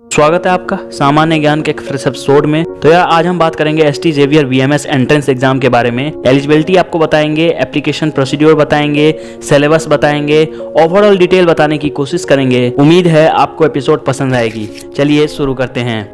स्वागत है आपका सामान्य ज्ञान के फिर से एपिसोड में। तो यार आज हम बात करेंगे ST Xavier BMS entrance exam के बारे में। एलिजिबिलिटी आपको बताएंगे, एप्लीकेशन प्रोसीड्योर बताएंगे, सिलेबस बताएंगे, ओवरऑल डिटेल बताने की कोशिश करेंगे। उम्मीद है आपको एपिसोड पसंद आएगी। चलिए शुरू करते हैं।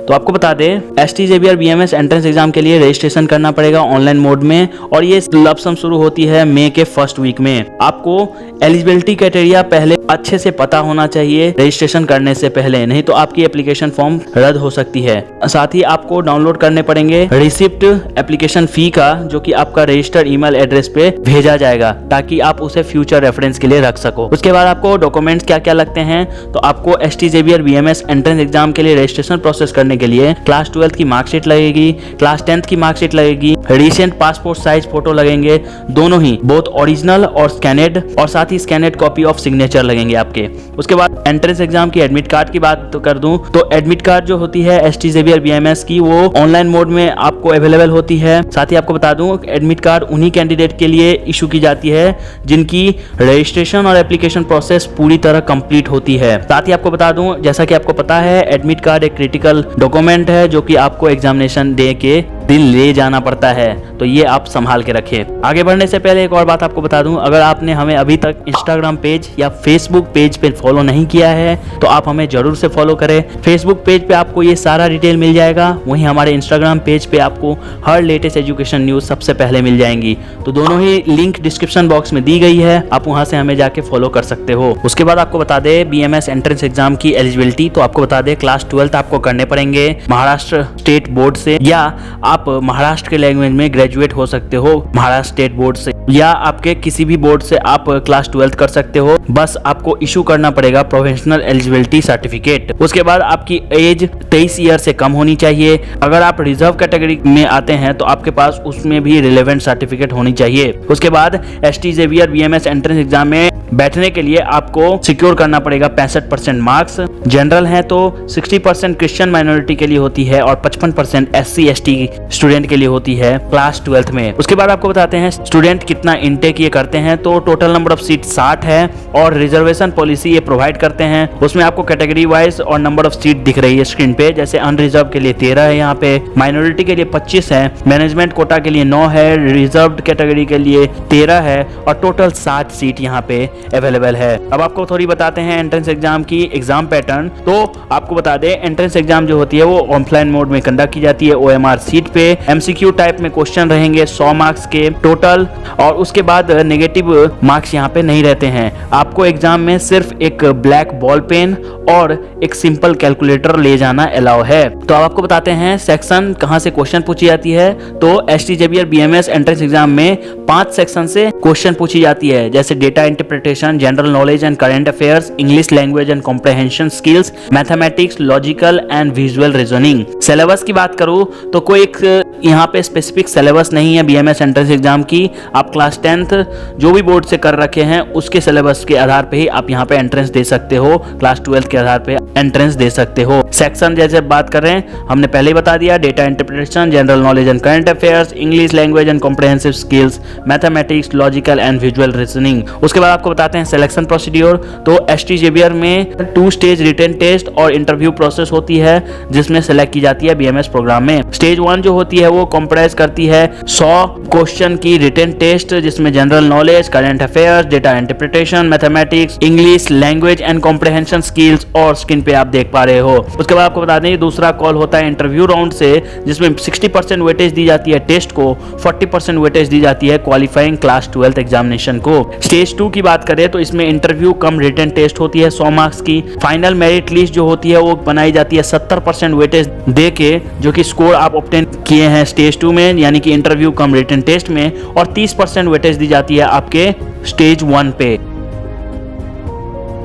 तो आपको बता दें ST Xavier BMS entrance exam के लिए रजिस्ट्रेशन करना पड़ेगा ऑनलाइन मोड में, और ये लमसम शुरू होती है मई के फर्स्ट वीक में। आपको एलिजिबिलिटी क्राइटेरिया पहले अच्छे से पता होना चाहिए रजिस्ट्रेशन करने से पहले, नहीं तो आपकी एप्लीकेशन फॉर्म रद्द हो सकती है। साथ ही आपको डाउनलोड करने पड़ेंगे रिसिप्ट एप्लीकेशन फी का, जो कि आपका रजिस्टर्ड ईमेल एड्रेस पे भेजा जाएगा ताकि आप उसे फ्यूचर रेफरेंस के लिए रख सको। उसके बाद आपको डॉक्यूमेंट्स क्या क्या लगते हैं, तो आपको ST Xavier BMS entrance exam के लिए रजिस्ट्रेशन प्रोसेस करने के लिए क्लास 12 की मार्कशीट लगेगी, क्लास 10th की मार्कशीट लगेगी, रिसेंट पासपोर्ट साइज फोटो लगेंगे, दोनों ही बोथ ओरिजिनल और स्कैनेड, और साथ ही स्कैनेड कॉपी ऑफ सिग्नेचर लगेंगे आपके। उसके बाद एंट्रेंस एग्जाम की एडमिट कार्ड की बात तो कर दूं तो एडमिट कार्ड जो होती है एसटी जेवियर बीएमएस की, वो ऑनलाइन मोड में आपको अवेलेबल होती है। साथ ही आपको बता दूं एडमिट कार्ड उन्हीं कैंडिडेट के लिए इशू की जाती है जिनकी रजिस्ट्रेशन और एप्लीकेशन प्रोसेस पूरी तरह कंप्लीट होती है। साथ ही आपको बता दूं, जैसा कि आपको पता है, एडमिट कार्ड एक क्रिटिकल डॉक्यूमेंट है जो कि आपको एग्जामिनेशन दे के दिन ले जाना पड़ता है, तो ये आप संभाल के रखें। आगे बढ़ने से पहले एक और बात आपको बता दूं, अगर आपने हमें अभी तक इंस्टाग्राम पेज या फेसबुक पेज पे फॉलो नहीं किया है तो आप हमें जरूर से फॉलो करें। फेसबुक पेज पे आपको ये सारा डिटेल मिल जाएगा, वहीं हमारे इंस्टाग्राम पेज पे आपको हर लेटेस्ट एजुकेशन न्यूज सबसे पहले मिल जाएंगी। तो दोनों ही लिंक डिस्क्रिप्शन बॉक्स में दी गई है, आप वहां से हमें जाके फॉलो कर सकते हो। उसके बाद आपको बता दे बीएमएस एंट्रेंस एग्जाम की एलिजिबिलिटी, तो आपको बता दे क्लास 12 आपको करने पड़ेंगे महाराष्ट्र स्टेट बोर्ड से, या आप महाराष्ट्र के लैंग्वेज में ग्रेजुएट हो सकते हो महाराष्ट्र स्टेट बोर्ड से, या आपके किसी भी बोर्ड से आप क्लास 12 कर सकते हो। बस आपको इशू करना पड़ेगा प्रोफेशनल एलिजिबिलिटी सर्टिफिकेट। उसके बाद आपकी एज 23 ईयर से कम होनी चाहिए। अगर आप रिजर्व कैटेगरी में आते हैं तो आपके पास उसमें भी रिलेवेंट सर्टिफिकेट होनी चाहिए। उसके बाद ST Xavier BMS entrance exam में बैठने के लिए आपको सिक्योर करना पड़ेगा 65% मार्क्स। जनरल है तो 60% क्रिश्चियन माइनॉरिटी के लिए होती है और 55% SC ST स्टूडेंट के लिए होती है क्लास 12 में। उसके बाद आपको बताते हैं स्टूडेंट कितना इनटेक ये करते हैं, तो टोटल नंबर ऑफ सीट 60 है, और रिजर्वेशन पॉलिसी ये प्रोवाइड करते हैं। उसमें आपको कैटेगरी वाइज और नंबर ऑफ सीट दिख रही है स्क्रीन पे, जैसे अनरिजर्व के लिए 13 है यहाँ पे, माइनॉरिटी के लिए 25 है, मैनेजमेंट कोटा के लिए 9 है, रिजर्व्ड कैटेगरी के लिए 13 है, और टोटल 60 सीट यहाँ पे अवेलेबल है। अब आपको थोड़ी बताते हैं एंट्रेंस एग्जाम की एग्जाम पैटर्न। तो आपको बता दें एंट्रेंस एग्जाम जो होती है वो ऑफलाइन मोड में कंडक्ट की जाती है OMR सीट पे। MCQ टाइप में क्वेश्चन रहेंगे 100 मार्क्स के टोटल, और उसके बाद नेगेटिव मार्क्स यहाँ पे नहीं रहते हैं। आपको एग्जाम में सिर्फ एक ब्लैक बॉल पेन और एक सिंपल कैलकुलेटर ले जाना अलाउ है। तो अब आपको बताते हैं सेक्शन कहाँ से क्वेश्चन पूछी जाती है। तो ST Xavier BMS entrance exam में 5 सेक्शन से क्वेश्चन पूछी जाती है, जैसे data interpretation, general knowledge and current affairs, English language and comprehension skills, mathematics, logical and visual reasoning. Syllabus की बात करूं तो कोई एक यहाँ पे स्पेसिफिक सिलेबस नहीं है बीएमएस एंट्रेंस एग्जाम की। आप क्लास 10th जो भी बोर्ड से कर रखे हैं उसके सिलेबस के आधार पे ही आप यहाँ पे एंट्रेंस दे सकते हो, क्लास 12 के आधार पे एंट्रेंस दे सकते हो। सेक्शन जैसे बात कर रहे हैं हमने पहले ही बता दिया, data interpretation, general knowledge and current affairs, English language and comprehensive skills, mathematics, logical and visual reasoning. उसके बाद आपको बताते हैं सिलेक्शन प्रोसीड्योर। तो एसटी जेवियर में 2 स्टेज रिटन टेस्ट और इंटरव्यू प्रोसेस होती है जिसमें सेलेक्ट की जाती है बीएमएस प्रोग्राम में। स्टेज 1 जो होती है वो कंप्राइज करती है 100 क्वेश्चन की रिटन टेस्ट, जिसमें general knowledge, current affairs, data interpretation, mathematics, English language and comprehension skills, और स्क्रीन पे आप देख पा रहे हो। उसके बाद आपको बता दें दूसरा कॉल होता है इंटरव्यू राउंड से, जिसमें 60% वेटेज दी जाती है टेस्ट को, 40% वेटेज दी जाती है क्वालिफाइंग क्लास 12 एग्जामिनेशन को। स्टेज 2 की बात करें तो इसमें इंटरव्यू कम रिटन टेस्ट होती है 100 मार्क्स की। फाइनल मेरिट लिस्ट जो होती है वो बनाई जाती है 70% वेटेज दे के, जो कि स्कोर आप ऑब्टेन किए हैं स्टेज 2 में, यानी कि इंटरव्यू कम रिटन टेस्ट में, और 30% वेटेज दी जाती है आपके स्टेज 1 पे।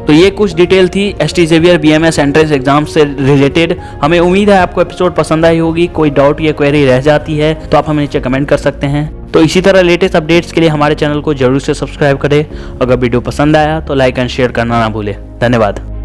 तो ये कुछ डिटेल थी ST Xavier BMS entrance exam से रिलेटेड। हमें उम्मीद है आपको एपिसोड पसंद आई होगी। कोई डाउट या क्वेरी रह जाती है तो आप हमें नीचे कमेंट कर सकते हैं। तो इसी तरह लेटेस्ट अपडेट्स के लिए हमारे चैनल को जरूर से सब्सक्राइब करें। अगर वीडियो पसंद आया तो लाइक एंड शेयर करना ना भूलें। धन्यवाद।